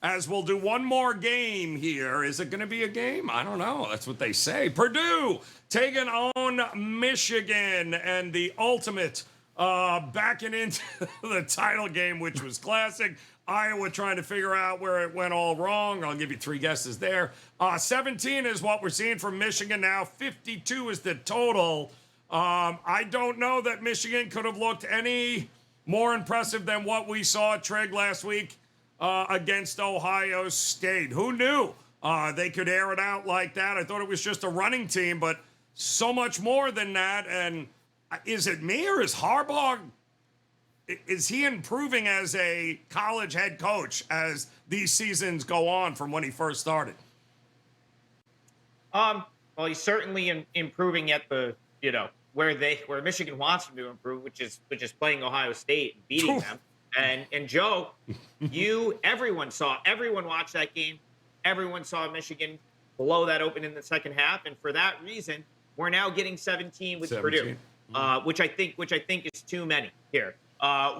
as we'll do one more game here. Is it going to be a game? I don't know. That's what they say. Purdue taking on Michigan and the ultimate backing into the title game, which was classic. Iowa trying to figure out where it went all wrong. I'll give you three guesses there. 17 is what we're seeing from Michigan now. 52 is the total. I don't know that Michigan could have looked any more impressive than what we saw at Trigg last week against Ohio State. Who knew they could air it out like that? I thought it was just a running team, but so much more than that. And is it me or is Harbaugh, is he improving as a college head coach as these seasons go on from when he first started? Well, he's certainly improving at the, where Michigan wants him to improve, which is playing Ohio State and beating them. And Joe, everyone watched that game. Everyone saw Michigan blow that open in the second half, and for that reason, we're now getting 17 with Purdue, which I think is too many here.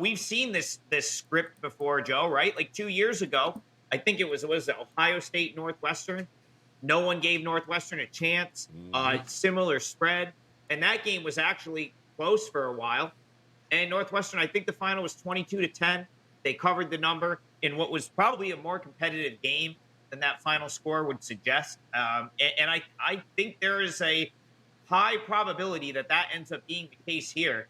We've seen this script before, Joe. Right, like 2 years ago, I think it was Ohio State Northwestern. No one gave Northwestern a chance. Similar spread, and that game was actually close for a while. And Northwestern, I think the final was 22-10. They covered the number in what was probably a more competitive game than that final score would suggest. And I think there is a high probability that ends up being the case here.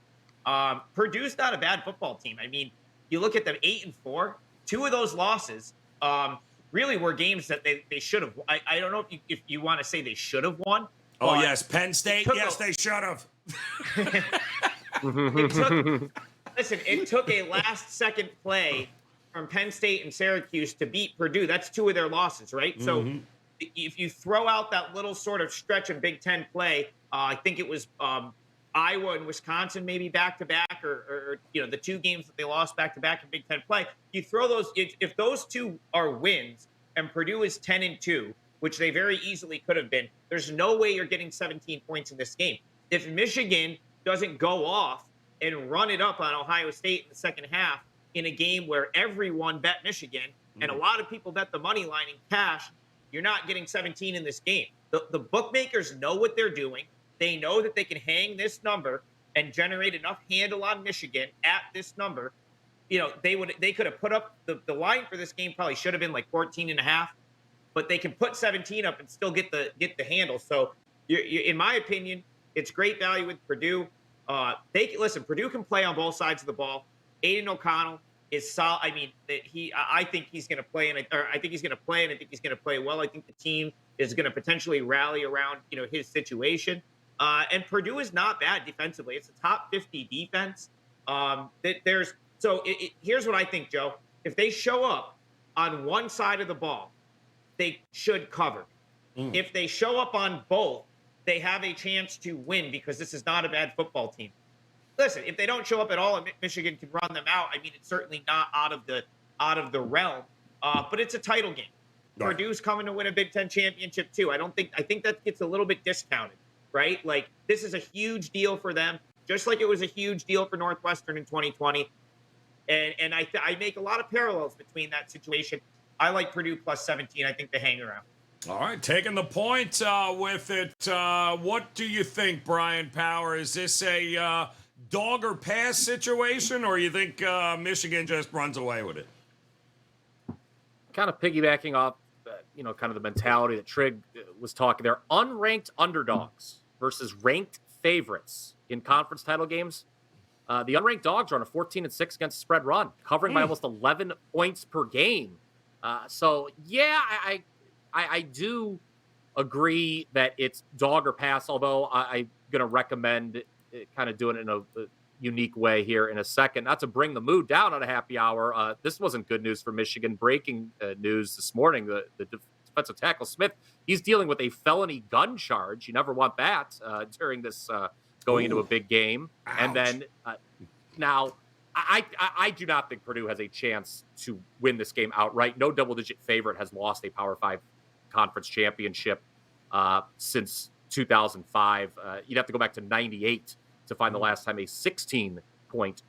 Purdue's not a bad football team. I mean, you look at them 8-4. Two of those losses really were games that they should have. I don't know if you want to say they should have won. Oh, yes, Penn State. Yes, they should have. It took a last-second play from Penn State and Syracuse to beat Purdue. That's two of their losses, right? So if you throw out that little sort of stretch of Big Ten play, I think it was Iowa and Wisconsin maybe back-to-back, or the two games that they lost back-to-back in Big Ten play. You throw those, if those two are wins and Purdue is 10-2, which they very easily could have been, there's no way you're getting 17 points in this game. If Michigan doesn't go off and run it up on Ohio State in the second half in a game where everyone bet Michigan and a lot of people bet the money line in cash, you're not getting 17 in this game. The bookmakers know what they're doing. They know that they can hang this number and generate enough handle on Michigan at this number. They could have put up the line for this game probably should have been like 14.5, but they can put 17 up and still get the handle. So in my opinion, it's great value with Purdue. Purdue can play on both sides of the ball. Aiden O'Connell is solid. I mean, I think he's going to play, and I think he's going to play, and I think he's going to play well. I think the team is going to potentially rally around, his situation. And Purdue is not bad defensively. It's a top 50 defense. Here's what I think, Joe. If they show up on one side of the ball, they should cover. If they show up on both, they have a chance to win because this is not a bad football team. Listen, if they don't show up at all and Michigan can run them out, I mean, it's certainly not out of the realm. But it's a title game. Right. Purdue's coming to win a Big Ten championship too. I think that gets a little bit discounted, right? Like, this is a huge deal for them, just like it was a huge deal for Northwestern in 2020. And I make a lot of parallels between that situation. I like Purdue plus 17. I think they hang around. All right, taking the point with it. What do you think, Brian Power? Is this a dog or pass situation, or you think Michigan just runs away with it? Kind of piggybacking off, kind of the mentality that Trigg was talking. They're unranked underdogs versus ranked favorites in conference title games. The unranked dogs are on a 14-6 against the spread run, covering by almost 11 points per game. I do agree that it's dog or pass, although I'm going to recommend kind of doing it in a unique way here in a second. Not to bring the mood down on a happy hour. This wasn't good news for Michigan. Breaking news this morning, the defensive tackle Smith, he's dealing with a felony gun charge. You never want that during this going into a big game. Ouch. And then now I do not think Purdue has a chance to win this game outright. No double-digit favorite has lost a Power 5 conference championship since 2005. You'd have to go back to 98 to find the last time a 16-point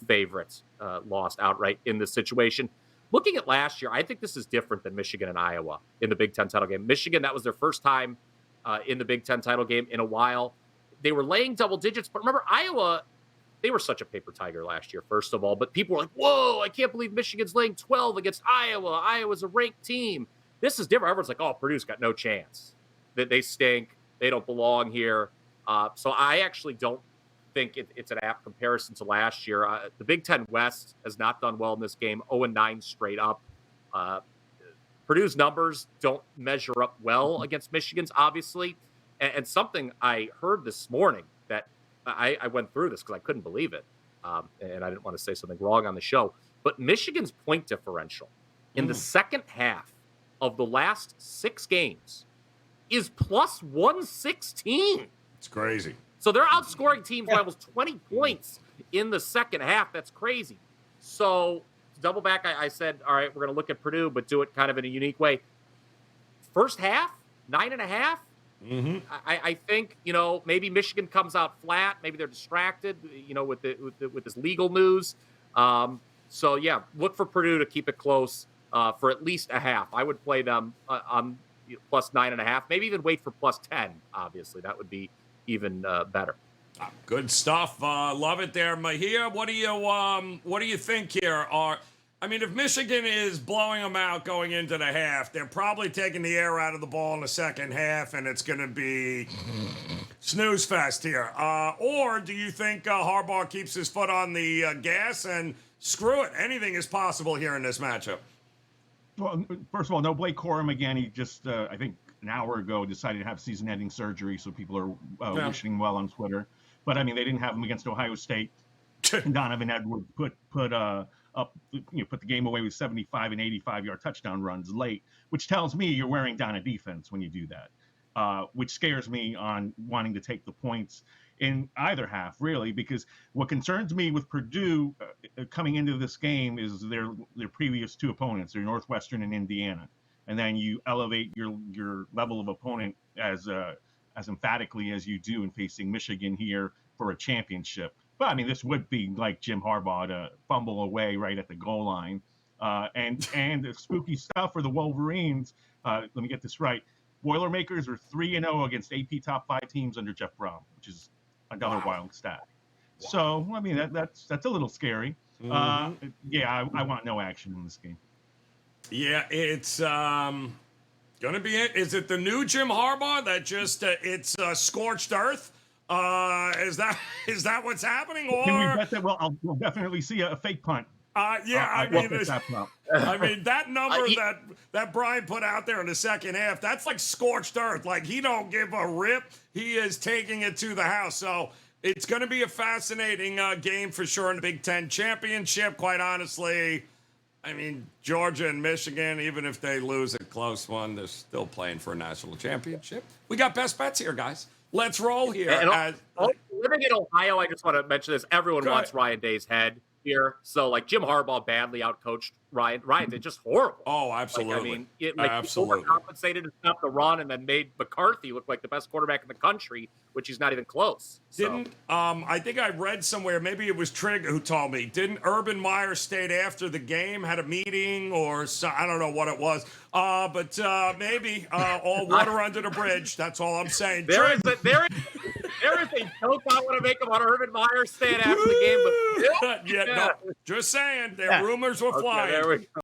favorite lost outright in this situation. looking at last year, I think this is different than Michigan and Iowa in the Big Ten title game. Michigan, that was their first time in the Big Ten title game in a while. They were laying double digits, but remember, Iowa, they were such a paper tiger last year, first of all. But people were like, whoa, I can't believe Michigan's laying 12 against Iowa. Iowa's a ranked team. This is different. Everyone's like, oh, Purdue's got no chance. They stink. They don't belong here. So I actually don't think it's an apt comparison to last year. The Big Ten West has not done well in this game, 0-9 straight up. Purdue's numbers don't measure up well against Michigan's, obviously. And something I heard this morning that I went through this because I couldn't believe it, and I didn't want to say something wrong on the show, but Michigan's point differential in the second half of the last 6 games is plus 116. It's crazy. So they're outscoring teams by almost 20 points in the second half. That's crazy. So to double back, I said, all right, we're going to look at Purdue, but do it kind of in a unique way. First half, 9.5. I think, maybe Michigan comes out flat. Maybe they're distracted, with this legal news. So yeah, look for Purdue to keep it close for at least a half. I would play them on plus 9.5. Maybe even wait for plus 10. Obviously, that would be even better. Good stuff. Love it there, Mejia. What do you think here? If Michigan is blowing them out going into the half, they're probably taking the air out of the ball in the second half, and it's going to be snooze fest here. Or do you think Harbaugh keeps his foot on the gas and screw it? Anything is possible here in this matchup. Well, first of all, no Blake Corum again. He just, I think, an hour ago decided to have season-ending surgery, so people are wishing him well on Twitter. But they didn't have him against Ohio State. Donovan Edwards put the game away with 75 and 85-yard touchdown runs late, which tells me you're wearing down a defense when you do that, which scares me on wanting to take the points in either half, really, because what concerns me with Purdue coming into this game is their previous 2 opponents, they're Northwestern and Indiana, and then you elevate your level of opponent as emphatically as you do in facing Michigan here for a championship. But this would be like Jim Harbaugh to fumble away right at the goal line, and the spooky stuff for the Wolverines. Let me get this right: Boilermakers are 3-0 against AP top 5 teams under Jeff Brown, which is another wild stat. Wow. So that's a little scary. I want no action in this game. Yeah, it's gonna be it. Is it the new Jim Harbaugh that just it's scorched earth? Is that what's happening? Or can we bet that? Well, we'll definitely see a fake punt. That number that Bryan put out there in the second half, that's like scorched earth. Like, he don't give a rip. He is taking it to the house. So it's going to be a fascinating game for sure in the Big Ten championship. Quite honestly, Georgia and Michigan, even if they lose a close one, they're still playing for a national championship. We got best bets here, guys. Let's roll here. Living in Ohio, I just want to mention this. Everyone wants Ryan Day's head here. So, Jim Harbaugh badly outcoached Ryan. Ryan did just horrible. Oh, absolutely. Absolutely. He overcompensated to stop the run and then made McCarthy look like the best quarterback in the country, which he's not even close. I think I read somewhere, maybe it was Trigg who told me, didn't Urban Meyer stayed after the game, had a meeting or so, I don't know what it was. But maybe all water under the bridge. That's all I'm saying. There is a joke I want to make about Urban Meyer staying after the game, but no, just saying, rumors were flying. There we go.